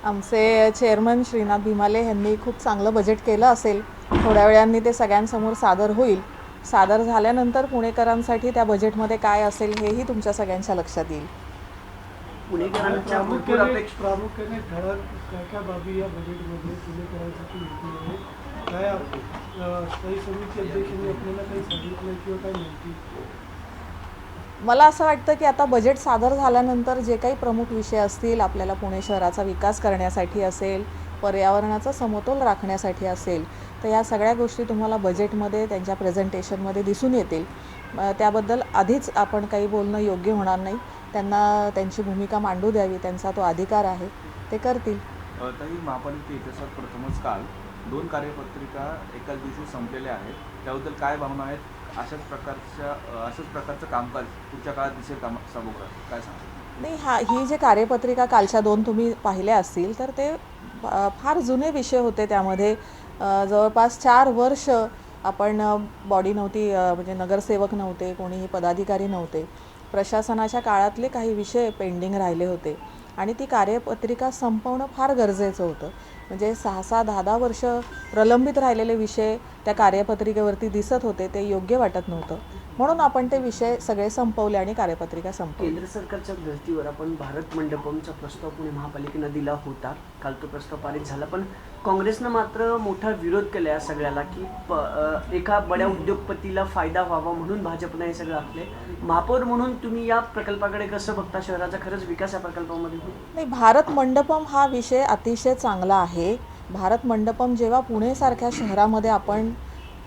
आमचे चेअरमन श्रीनाथ भीमाले यांनी खूप चांगलं बजेट केलं असेल. थोड्या वेळांनी ते सगळ्यांसमोर सादर होईल. सादर झाल्यानंतर पुणेकरांसाठी त्या बजेटमध्ये काय असेल हेही तुमच्या सगळ्यांच्या लक्षात येईल. पुणेकरांच्या भरपूर अपेक्षा प्रामुख्याने ठळक काय काय बाबी या बजेटमध्ये पुणेकरांसाठी होती आहे, काय स्थायी समिती अध्यक्षांनी आपल्याला काही सांगितलं किंवा काय माहिती? मला असं वाटतं की आता बजेट सादर झाल्यानंतर जे काही प्रमुख विषय असतील, आपल्याला पुणे शहराचा विकास करण्यासाठी असेल, पर्यावरणाचा समतोल राखण्यासाठी असेल, तर या सगळ्या गोष्टी तुम्हाला बजेटमध्ये त्यांच्या प्रेझेंटेशनमध्ये दिसून येतील. त्याबद्दल आधीच आपण काही बोलणं योग्य होणार नाही. त्यांना त्यांची भूमिका मांडू द्यावी, त्यांचा तो अधिकार आहे, ते करतील. तरी महापालिका इतिहासात प्रथमच काल 2 कार्यपत्रिका एकाच दिवशी संपलेल्या आहेत. त्याबद्दल काय भावना आहेत? अशाच प्रकारचं कामकाज पुढच्या काळात दिसेल का सभागृहात? काय सांगा? नाही, ही जी कार्यपत्रिका कालच्या 2 तुम्ही पाहिल्या असतील तर ते फार जुने विषय होते. त्यामध्ये जवळपास 4 वर्ष आपण बॉडी नव्हती, म्हणजे नगरसेवक नव्हते, कोणीही पदाधिकारी नव्हते. प्रशासनाच्या काळातले काही विषय पेंडिंग राहिले होते आणि ती कार्यपत्रिका संपवणं फार गरजेचं होतं. म्हणजे 6-6, 10-10 वर्ष प्रलंबित राहिलेले विषय त्या कार्यपत्रिकेवरती दिसत होते, ते योग्य वाटत नव्हतं. म्हणून आपण ते विषय सगळे संपवले आणि कार्यपत्रिका संपवली. केंद्र सरकारच्या धर्तीवर आपण भारत मंडपमचा प्रस्ताव पुणे महापालिकेनं दिला होता. काल तो प्रस्ताव पारित झाला, पण काँग्रेसनं मात्र मोठा विरोध केला या सगळ्याला की एका बड्या उद्योगपतीला फायदा व्हावा म्हणून भाजपनं हे सगळं आखले. महापौर म्हणून तुम्ही या प्रकल्पाकडे कसं बघता? शहराचा खरंच विकास या प्रकल्पामध्ये होईल? नाही, भारत मंडपम हा विषय अतिशय चांगला आहे. भारत मंडपम जेव्हा पुणेसारख्या शहरामध्ये आपण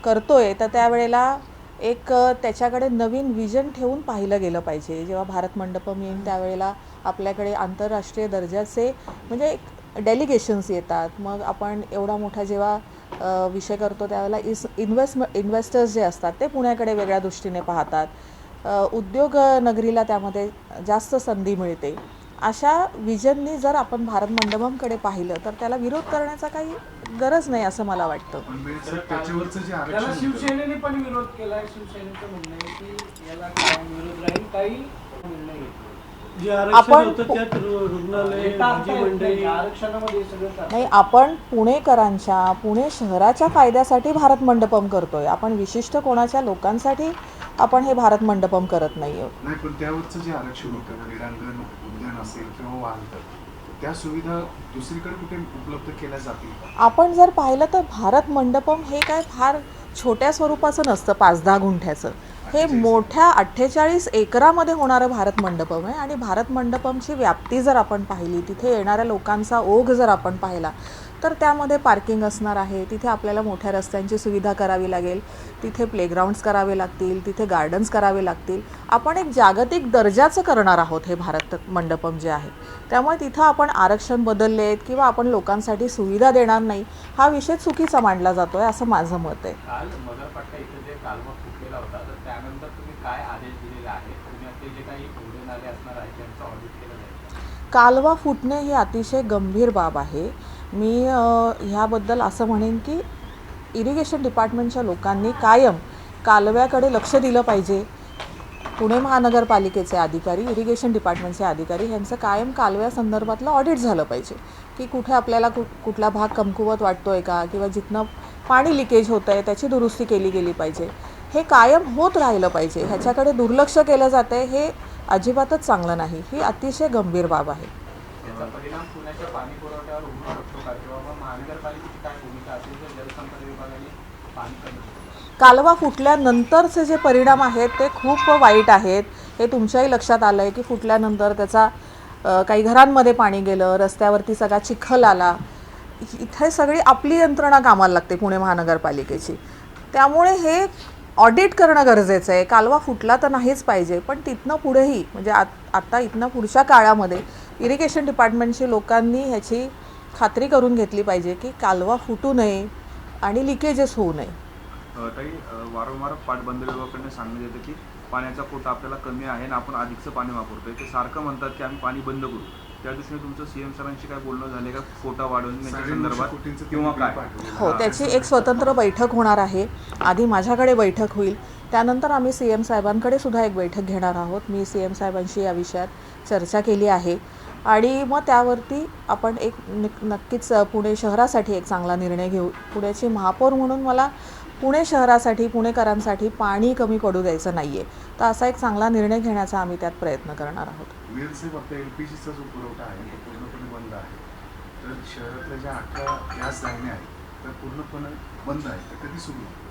करतोय तर त्यावेळेला एक त्याच्याकडे नवीन विजन ठेवून पाहिलं गेलं पाहिजे. जेव्हा भारत मंडपम येईल त्यावेळेला आपल्याकडे आंतरराष्ट्रीय दर्जाचे म्हणजे डेलिगेशन्स येतात. मग आपण एवढा मोठा जेव्हा विषय करतो त्यावेळेला इन्व्हेस्टर्स जे असतात ते पुण्याकडे वेगळ्या दृष्टीने पाहतात. उद्योग नगरीला त्यामध्ये जास्त संधी मिळते. अशा विजननी जर आपण भारत मंडपमकडे पाहिलं तर त्याला विरोध करण्याचा काही गरज नाही असं मला वाटतं. त्याला शिवसेनेने पण विरोध केला आहे. शिवसेनेचं म्हणणं आहे की याला काय विरोध राहील, काही म्हणणं आहे. जे आरक्षण होतं त्यात रुग्णालय, भाजी मंडई आरक्षणामध्ये सगळं नाही, आपण पुणेकरांच्या, पुणे शहराच्या फायद्यासाठी भारत मंडपम करतोय. आपण विशिष्ट कोणाच्या लोकांसाठी आपण हे भारत मंडपम करत नाही आहोत. नाही, पण त्यावरचं जे आरक्षण होतं, क्रीडांगण, उद्यान असेल किंवा वाहनतळ, त्या सुविधा दुसरीकडे कुठे उपलब्ध केल्या जातील? आपण जर पाहिलं तर भारत मंडपम हे काय फार छोट्या स्वरूपाचं नसतं, 5-10 गुंठ्याचं. हे मोठ्या 48 एकरामध्ये होणारं भारत मंडपम आहे. आणि भारत मंडपमची व्याप्ती जर आपण पाहिली, तिथे येणाऱ्या लोकांचा ओघ जर आपण पाहिला तर त्यामध्ये पार्किंग असणार आहे. तिथे आपल्याला मोठ्या रस्त्यांची सुविधा करावी लागेल, तिथे प्लेग्राऊंड्स करावे लागतील, तिथे गार्डन्स करावे लागतील. आपण एक जागतिक दर्जाचं करणार आहोत हे भारत मंडपम जे आहे. त्यामुळे तिथं आपण आरक्षण बदललेत किंवा आपण लोकांसाठी सुविधा देणार नाही हा विषय चुकीचा मांडला जातो आहे असं माझं मत आहे. काल मदरपट्टा इथे जे कालवा फुटलेला होता, तर त्यानंतर तुम्ही काय आदेश दिलेला आहे? तुम्ही ते जे काही उडून आले असणार आहे त्यांचं ऑडिट केलं जाईल? कालवा फुटणे ही अतिशय गंभीर बाब आहे. मी ह्याबद्दल असं म्हणेन की इरिगेशन डिपार्टमेंटच्या लोकांनी कायम कालव्याकडे लक्ष दिलं पाहिजे. पुणे महानगरपालिकेचे अधिकारी, इरिगेशन डिपार्टमेंटचे अधिकारी ह्यांचं कायम कालव्यासंदर्भातलं ऑडिट झालं पाहिजे की कुठे आपल्याला कुठला भाग कमकुवत वाटतो आहे का, किंवा जिथनं पाणी लिकेज होतं आहे त्याची दुरुस्ती केली गेली पाहिजे. हे कायम होत राहिलं पाहिजे. ह्याच्याकडे दुर्लक्ष केलं जातं आहे, हे अजिबातच चांगलं नाही. ही अतिशय गंभीर बाब आहे. याचा परिणाम पुण्याच्या पाणी पुरवठ्यावर होऊ शकतो का, किंवा मग महानगरपालिकेची काय भूमिका असेल जर जलसंपदा विभागाने पाणी कमी केलं? कालवा फुटल्यानंतरचे जे परिणाम आहेत ते खूप वाईट आहेत. हे तुमच्याही लक्षात आलं आहे की फुटल्यानंतर त्याचा काही घरांमध्ये पाणी गेलं, रस्त्यावरती सगळा चिखल आला. इथे सगळी आपली यंत्रणा कामाला लागते पुणे महानगरपालिकेची. त्यामुळे हे ऑडिट करणं गरजेचं आहे. कालवा फुटला तर नाहीच पाहिजे, पण तिथनं पुढेही म्हणजे आता इथनं पुढच्या काळामध्ये इरिगेशन डिपार्टमेंटची लोकांनी ह्याची खात्री करून घेतली पाहिजे की कालवा फुटू नये आणि लिकेजेस होऊ नये. ताई, वारंवार पाटबंधारे विभागाकडून सांगण्यात येतं की पाण्याचा कोटा आपल्याला कमी आहे आणि आपण अधिकचं पाणी वापरतोय. ते सारखं म्हणतात की आम्ही पाणी बंद करू. त्या दृष्टीने तुमचं सीएम सरांशी काय बोलणं झाले का कोटा वाढवण्याच्या संदर्भात किंवा काय? हो, त्याची एक स्वतंत्र बैठक होणार आहे. आधी माझ्याकडे बैठक होईल, त्यानंतर आम्ही सीएम साहेबांकडे सुद्धा एक बैठक घेणार आहोत. मी सीएम साहेबांशी या विषयात चर्चा केली आहे. आणि मग त्यावरती आपण एक नक्कीच पुणे शहरासाठी एक चांगला निर्णय घेऊ. पुण्याची महापौर म्हणून मला पुणे शहरासाठी, पुणेकरांसाठी पाणी कमी पडू द्यायचं नाही आहे. तर असा एक चांगला निर्णय घेण्याचा आम्ही त्यात प्रयत्न करणार आहोत. वेल साहेब, आता LPGचा जो पुरवठा आहे तो पूर्णपणे बंद आहे. तर शहरातल्या ज्या 18 गॅस लाईन्या आहेत त्या पूर्णपणे बंद आहेत. तर कधी सुरू होईल?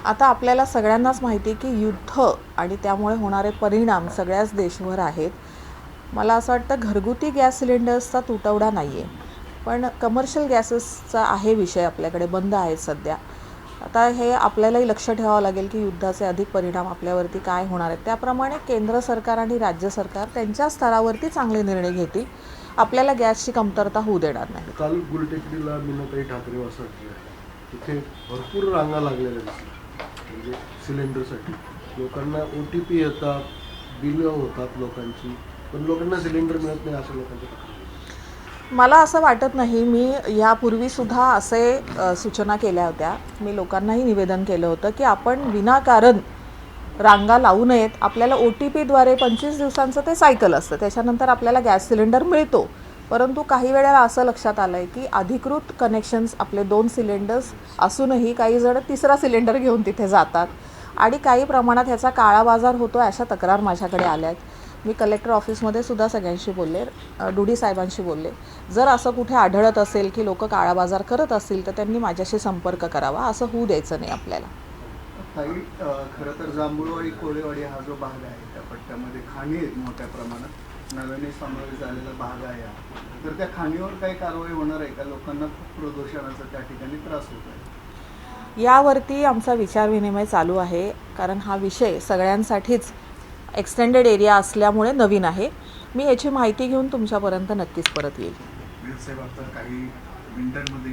आता आपल्याला सगळ्यांनाच माहिती आहे की युद्ध आणि त्यामुळे होणारे परिणाम सगळ्याच देशभर आहेत. मला असं वाटतं घरगुती गॅस सिलेंडर्सचा तुटवडा नाही आहे, पण कमर्शियल गॅसेसचा आहे विषय आपल्याकडे बंद आहेत सध्या. आता हे आपल्यालाही लक्ष ठेवावं लागेल की युद्धाचे अधिक परिणाम आपल्यावरती काय होणार आहेत. त्याप्रमाणे केंद्र सरकार आणि राज्य सरकार त्यांच्या स्तरावरती चांगले निर्णय घेतील. आपल्याला गॅसची कमतरता होऊ देणार नाही. काल गुलटेकडीला मीनाताई ठाकरे वसाहती आहे, तिथे भरपूर रांगा लागलेल्या दिसल्या. म्हणजे सिलेंडरसाठी लोकांना OTP येतात, बिलं होतात लोकांची, पण लोकांना सिलेंडर मिळत नाही असं लोकांच्या तक्रारी. मला असं वाटत नाही. मी यापूर्वीसुद्धा असे सूचना केल्या होत्या. मी लोकांनाही निवेदन केलं होतं की आपण विनाकारण रांगा लावू नयेत. आपल्याला OTPद्वारे 25 दिवसांचं ते सायकल असतं, त्याच्यानंतर आपल्याला गॅस सिलेंडर मिळतो. परंतु काही वेळेला असं लक्षात आलं आहे की अधिकृत कनेक्शन्स आपले 2 सिलेंडर्स असूनही काही जण 3रा सिलेंडर घेऊन तिथे जातात आणि काही प्रमाणात ह्याचा काळा बाजार होतो, अशा तक्रार माझ्याकडे आल्या आहेत. मी कलेक्टर ऑफिसमध्ये सुद्धा सगळ्यांशी बोलले, डुडी साहेबांशी बोलले. जर असं कुठे आढळत असेल की लोक काळा बाजार करत असतील तर त्यांनी माझ्याशी संपर्क करावा. असं होऊ द्यायचं नाही आपल्याला. ताई, खरं तर जांभूळवाडी कोळेवाडी हा जो भाग आहे त्या पट्ट्यामध्ये खाणी आहेत मोठ्या प्रमाणात, नव्याने समावेश झालेला भाग आहे हा. तर त्या खाणीवर काही कारवाई होणार आहे का? लोकांना खूप प्रदूषणाचा त्या ठिकाणी त्रास होत आहे. यावरती आमचा विचारविनिमय चालू आहे, कारण हा विषय सगळ्यांसाठीच एक्सटेंडेड एरिया असल्यामुळे नवीन आहे. मी याची माहिती घेऊन तुमच्यापर्यंत नक्कीच परत येईल. वेल साहेब, आता काही मिनिटांमध्ये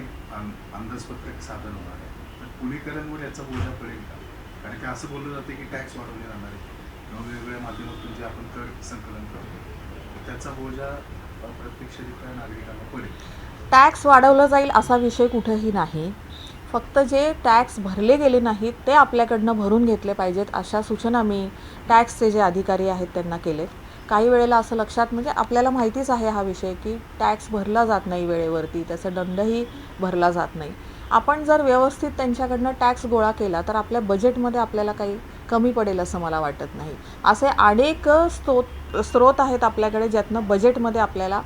अंदाजपत्रक सादर होणार आहे. तर पुणेकरांवर याचा बोजा पडेल का? कारण की असं बोललं जाते की टॅक्स वाढवले जाणार आहे किंवा वेगवेगळ्या माध्यमातून जे आपण कर संकलन करतो त्याचा बोजा प्रत्यक्षरित्या नागरिकांना पडेल. टॅक्स वाढवलं जाईल असा विषय कुठेही नाही. फक्त जे टॅक्स भरले गेले नाहीत ते आपल्याकडनं भरून घेतले पाहिजेत, अशा सूचना मी टॅक्सचे जे अधिकारी आहेत त्यांना केलेत. काही वेळेला असं लक्षात, म्हणजे आपल्याला माहितीच आहे हा विषय की टॅक्स भरला जात नाही वेळेवरती, त्याचा दंडही भरला जात नाही. आपण जर व्यवस्थित त्यांच्याकडनं टॅक्स गोळा केला तर आपल्या बजेटमध्ये आपल्याला काही कमी पडेल असं मला वाटत नाही. असे अनेक स्रोत आहेत आपल्याकडे ज्यातनं बजेटमध्ये आपल्याला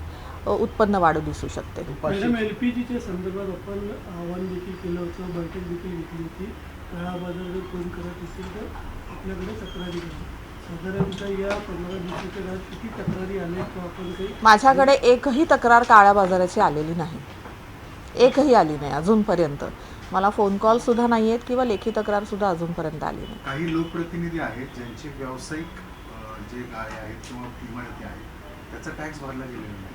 उत्पन्न वाढ दिसू शकते. मॅडम, LPGच्या संदर्भात आपण आव्हान देखील केलं होतं, बैठक देखील घेतली होती. काळा बाजार जर कोण करत असेल तर आपल्याकडे तक्रारी करा. साधारणतः या 15 दिवसाच्या काळात किती तक्रारी आल्या किंवा आपण काही? माझ्याकडे एकही तक्रार काळ्या बाजाराची आलेली नाही, एकही आली नाही अजूनपर्यंत. मला फोन कॉलसुद्धा नाही आहेत किंवा लेखी तक्रारसुद्धा अजूनपर्यंत आली नाही. काही लोकप्रतिनिधी आहेत ज्यांचे व्यावसायिक जे गाळे आहेत किंवा इमारती आहेत त्याचा टॅक्स भरला गेलेला नाही,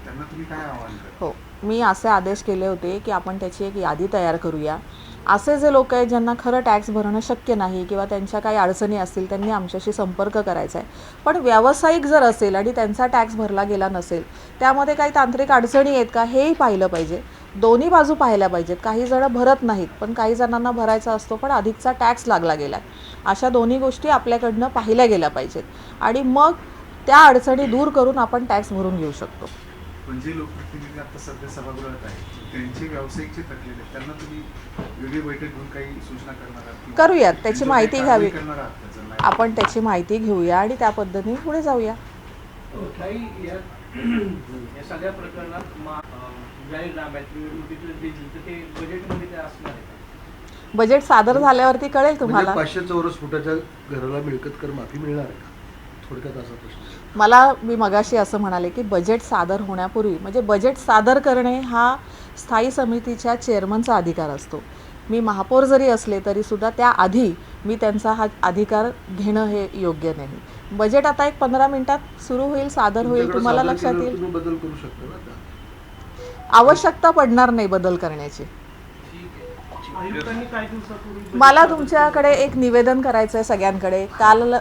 त्यांना तुम्ही काय आवाहन करा? हो, मी असे आदेश केले होते की आपण त्याची एक यादी तयार करूया. असे जे लोक आहेत ज्यांना खरं टॅक्स भरणं शक्य नाही किंवा त्यांच्या काही अडचणी असतील त्यांनी आमच्याशी संपर्क करायचा आहे. पण व्यावसायिक जर असेल आणि त्यांचा टॅक्स भरला गेला नसेल, त्यामध्ये काही तांत्रिक अडचणी आहेत का हेही पाहिलं पाहिजे. दोन्ही बाजू पाहिल्या पाहिजेत. काही जण भरत नाहीत पण काही जणांना भरायचा असतो पण अधिकचा टॅक्स लागला गेला. अशा दोन्ही गोष्टी आपल्याकडनं पाहिल्या गेल्या पाहिजेत आणि मग त्या अडचणी दूर करून आपण टॅक्स भरून घेऊ शकतो. पण जे लोकप्रतिनिधी आता सध्या सभागृहात आहेत त्यांचे व्यावसायिक जे थकलेले आहेत त्यांना तुम्ही वेगळी बैठक घेऊन काही सूचना करणार आहात किंवा करूयात, त्याची त्यांच्यावर माहिती काही कारवाई घ्यावी. करणार आहात का? जर नाही आपण त्याची माहिती घेऊया आणि त्या पद्धतीने पुढे जाऊया. काही या सगळ्या प्रकरणात जाहीरनाम्यात निवडणुकीचं जे दिलं ते बजेटमध्ये काय असणार आहे का? बजेट सादर झाल्यावरती कळेल तुम्हाला. 500 चौरस फुटाच्या घराला मिळकत कर माफी मिळणार आहे का? थोडक्यात असा प्रश्न. मी मगाशी असं म्हणाले की बजेट सादर होण्यापूर्वी, म्हणजे बजेट सादर करणे हा स्थायी समितीच्या चेअरमनचा अधिकार असतो. मी महापौर जरी असले तरीसुद्धा त्याआधी मी त्यांचा हा अधिकार घेणं हे योग्य नाही. बजेट आता एक 15 मिनिटात सुरू होईल, सादर होईल, तुम्हाला लक्षात येईल. तुम्ही बदल करू शकता ना त्या? आवश्यकता पडणार नाही बदल करण्याची. आयुक्तांनी काही दिवसापूर्वी मला तुमच्याकडे एक निवेदन करायचं आहे सगळ्यांकडे. काल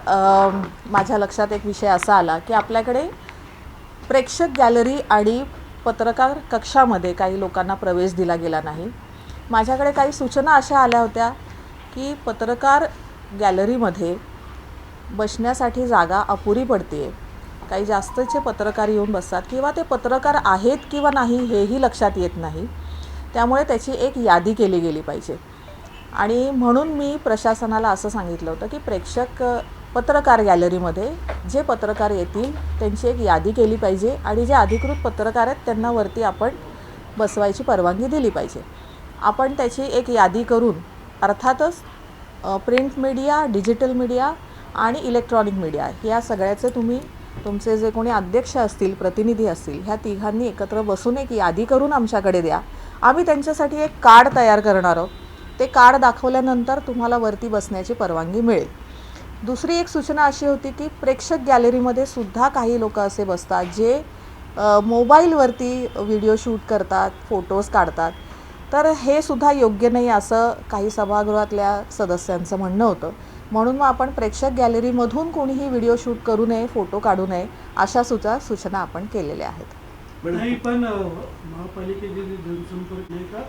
माझ्या लक्षात एक विषय असा आला की आपल्याकडे प्रेक्षक गॅलरी आणि पत्रकार कक्षामध्ये काही लोकांना प्रवेश दिला गेला नाही. माझ्याकडे काही सूचना अशा आल्या होत्या की पत्रकार गॅलरीमध्ये बसण्यासाठी जागा अपुरी पडते काही जास्तचे पत्रकार येऊन बसतात किंवा ते पत्रकार आहेत किंवा नाही हेही लक्षात येत नाही. त्यामुळे त्याची एक यादी केली गेली पाहिजे. आणि म्हणून मी प्रशासनाला असं सांगितलं होतं की पत्रकार गॅलरीमध्ये जे पत्रकार येतील त्यांची एक यादी केली पाहिजे आणि जे अधिकृत पत्रकार आहेत त्यांना वरती आपण बसवायची परवानगी दिली पाहिजे. आपण त्याची एक यादी करून अर्थातच प्रिंट मीडिया, डिजिटल मीडिया आणि इलेक्ट्रॉनिक मीडिया या सगळ्याचे तुम्ही तुमचे जे कोणी अध्यक्ष असतील, प्रतिनिधी असतील, ह्या तिघांनी एकत्र बसून एक यादी करून आमच्याकडे द्या. आम्ही त्यांच्यासाठी एक कार्ड तयार करणार आहोत. ते कार्ड दाखवल्यानंतर तुम्हाला वरती बसण्याची परवानगी मिळेल. दुसरी एक सूचना अशी होती की प्रेक्षक गॅलरीमध्ये सुद्धा काही लोक असे बसतात जे मोबाईलवरती व्हिडिओ शूट करतात, फोटोज काढतात. तर हे सुद्धा योग्य नाही असं काही सभागृहातल्या सदस्यांचं म्हणणं होतं. म्हणून मग आपण प्रेक्षक गॅलरीमधून कोणीही व्हिडिओ शूट करू नये, फोटो काढू नये अशा सूचना आपण केलेल्या आहेत. नाही, पण महापालिकेचे जे जनसंपर्क नाही का,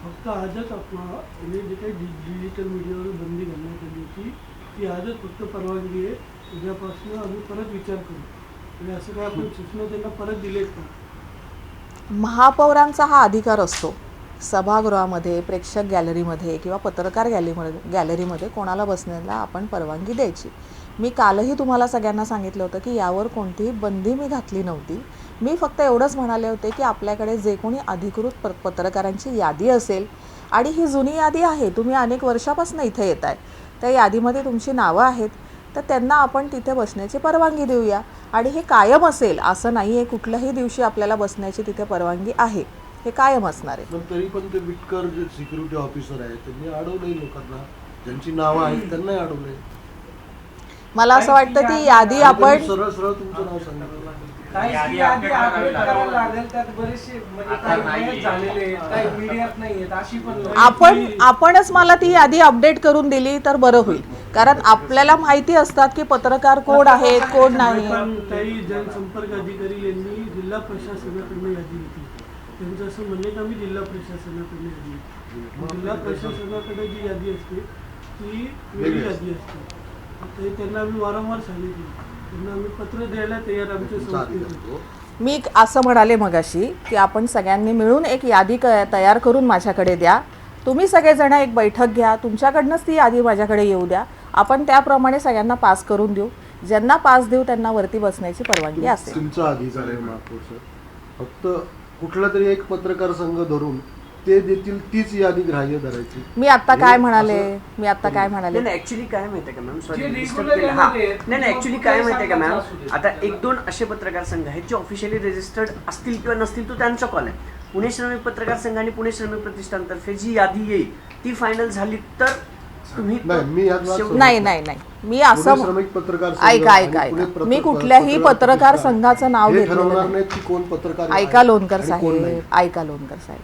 फक्त आजच आपण जे काही डिजिटल मीडियावर बंदी घालण्यात आली होती ती आजच फक्त परवानगी आहे. उद्यापासून आम्ही परत विचार करू. म्हणजे असं काय आपण सूचना त्यांना परत दिलेत का? महापौरांचा हा अधिकार असतो सभागृहामध्ये, प्रेक्षक गॅलरीमध्ये किंवा पत्रकार गॅलरीमध्ये कोणाला बसण्याला आपण परवानगी द्यायची. मी कालही तुम्हाला सगळ्यांना सांगितलं होतं की यावर कोणतीही बंदी मी घातली नव्हती. मी फक्त एवढंच म्हणाले होते की आपल्याकडे जे कोणी अधिकृत पत्रकारांची यादी असेल आणि ही जुनी यादी आहे, तुम्ही अनेक वर्षापासून इथे येत आहे, त्या यादीमध्ये तुमची नावं आहेत, तर त्यांना आपण तिथे बसण्याची परवानगी देऊया. आणि हे कायम असेल असं नाही आहे, कुठल्याही दिवशी आपल्याला बसण्याची तिथे परवानगी आहे, हे कायम असणार आहे. पण तरी पण ते विटकर जे सिक्युरिटी ऑफिसर आहेत त्यांनी अडवलंय लोकांना, ज्यांची नावं आहेत त्यांनाही अडवलंय. मला असं वाटतं ती यादी आपण सरळ सरळ तुमचं नाव सांगितलं. काही यादी अपडेट करायला लागेल. त्यात बरेचसे म्हणजे काही मयत झालेले आहेत, काही मीडियात नाही आहेत, अशी पण आपणच मला ती यादी अपडेट करून दिली तर बरं होईल. कारण आपल्याला माहिती असतात की पत्रकार कोण आहेत, कोण नाही. पण काही जनसंपर्क अधिकारी यांनी जिल्हा प्रशासनाकडून यादी होती. त्यांचं असं म्हणणे का मी जिल्हा प्रशासनाकडून यादी होती. जिल्हा प्रशासनाकडे जी यादी असते ती वेगळी यादी असते. आता त्यांना आम्ही वारंवार सांगितलं, त्यांना आम्ही पत्र द्यायला तयार आमच्या संस्थेत. मी असं म्हणाले मगाशी की आपण सगळ्यांनी मिळून एक यादी तयार करून माझ्याकडे द्या. तुम्ही सगळेजण एक बैठक घ्या, तुमच्याकडनंच ती यादी माझ्याकडे येऊ द्या. आपण त्याप्रमाणे सगळ्यांना पास करून देऊ. ज्यांना पास देऊ त्यांना वरती बसण्याची परवानगी असेल. तुमचा अधिकार आहे महापौर सर. फक्त कुठला तरी एक पत्रकार संघ धरून ते देतील तीच यादी ग्राह्य धरायची. मी आता काय म्हणाले नाही, ऍक्च्युली काय माहितीये का मॅम, सॉरी नाही ऍक्च्युली काय माहितीये का मॅम, आता एक दोन असे पत्रकार संघ आहेत जे ऑफिशियली रजिस्टर्ड असतील किंवा नसतील तो त्यांचा कॉल आहे. पुणे श्रमिक पत्रकार संघ आणि पुणे श्रमिक प्रतिष्ठानतर्फे जी यादी येईल ती फायनल झाली तर तुम्ही नाही मी असं ऐका मी कुठल्याही पत्रकार संघाचं नाव घेतलेलं नाही. ऐका लोणकर साहेब,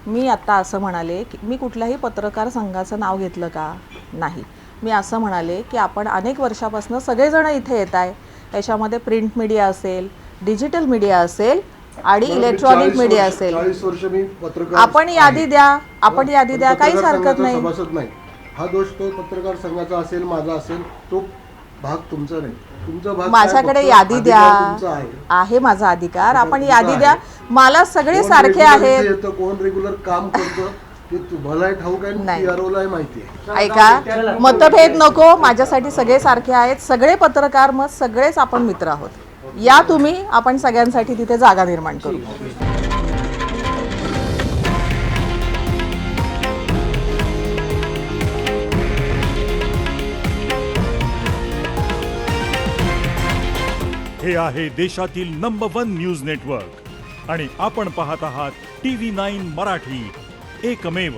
मी आत्ता असं म्हणाले की मी कुठल्याही पत्रकार संघाचं नाव घेतलं का? नाही. मी असं म्हणाले की आपण अनेक वर्षापासून सगळेजण इथे येत आहे. त्याच्यामध्ये प्रिंट मीडिया असेल, डिजिटल मीडिया असेल आणि इलेक्ट्रॉनिक मीडिया असेल. आपण यादी द्या, काहीच हरकत नाही. हा दोष तो पत्रकार संघाचा असेल, माझा असेल, तो भाग तुमचा नाही. तुमचा भाग माझ्याकडे यादी द्या, आहे माझा अधिकार. आपण यादी द्या. मला सगळे सारखे आहेत. कोण रेग्युलर काम करतं ते तुम्हाला ठाऊक आहे, PROला माहिती आहे. ऐका, मतभेद नको. माझ्यासाठी सगळे सारखे आहेत, सगळे पत्रकार, मग सगळेच आपण मित्र आहोत. या तुम्ही, आपण सगळ्यांसाठी तिथे जागा निर्माण करू. हे आहे देशातील नंबर 1 न्यूज नेटवर्क आणि आपण पाहत आहात TV9 मराठी, एकमेव.